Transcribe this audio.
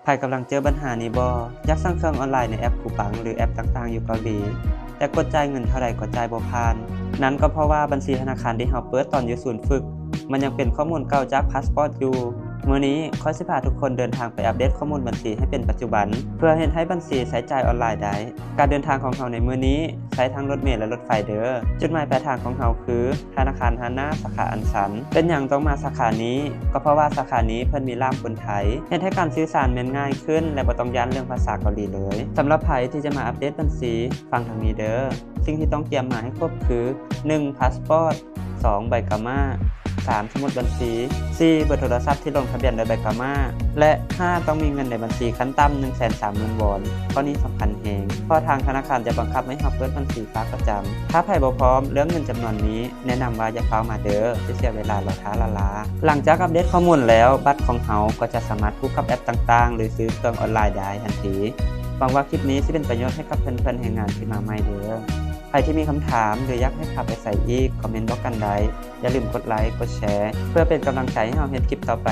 ใครกำลังเจอปัญหานี้บ่อยากสั่งเครื่องออนไลน์ในแอปคูปังหรือแอปต่างๆอยู่เกาหลีแต่กดจ่ายเงินเท่าใดก็จ่ายบ่ผ่าน นั้นก็เพราะว่าบัญชีธนาคารที่เราเปิดตอนอยู่ศูนย์ฝึกมันยังเป็นข้อมูลเก่าจากพาสปอร์ตอยู่มื้อนี้ข้อยสิพาทุกคนเดินทางไปอัปเดตข้อมูลบัญชีให้เป็นปัจจุบันเพื่อเฮ็ดให้บัญชีใช้จ่ายออนไลน์ได้การเดินทางของเราในมื้อนี้ใช้ทั้งรถเมล์และรถไฟเด้อจุดหมายปลายทางของเราคือธนาคารฮาน่าสาขาอันสันเป็นหยังต้องมาสาขานี้ก็เพราะว่าสาขานี้เพิ่นมีล่ามคนไทยเฮ็ดให้การสื่อสารแม่นง่ายขึ้นและบ่ต้องย้านเรื่องภาษาเกาหลีเลยสำหรับไผที่จะมาอัปเดตบัญชีฟังทางนี้เด้อสิ่งที่ต้องเตรียมมาให้ครบคือ 1. พาสปอร์ต 2. ใบกาม่า 3. สมุดบัญชี 4. เบอร์โทรศัพท์ที่ลงทะเบียนโดยใบกาม่าและ 5. ต้องมีเงินในบัญชีขั้นต่ำ 130,000 วอนข้อนี้สำคัญแฮงเพราะทางธนาคารจะบังคับให้เราเปิดบัญชีฝากประจำถ้าไผบ่พร้อมเรื่องเงินจำนวนนี้แนะนำว่าอย่าฟ้าวมาเด้อจะเสียเวลารอท้าละลาหลังจากอัปเดตข้อมูลแล้วบัตรของเราก็จะสามารถผูกกับแอปต่างๆหรือซื้อเครื่องออนไลน์ได้ทันทีหวังว่าคลิปนี้สิเป็นประโยชน์ให้กับเพื่อนๆแห่งงานที่มาใหม่เด้อใครที่มีคำถามหรืออยากให้พาไปใส่อีกคอมเมนต์บอกกันได้อย่าลืมกดไลค์กดแชร์เพื่อเป็นกำลังใจให้เราเฮ็ดคลิปต่อไป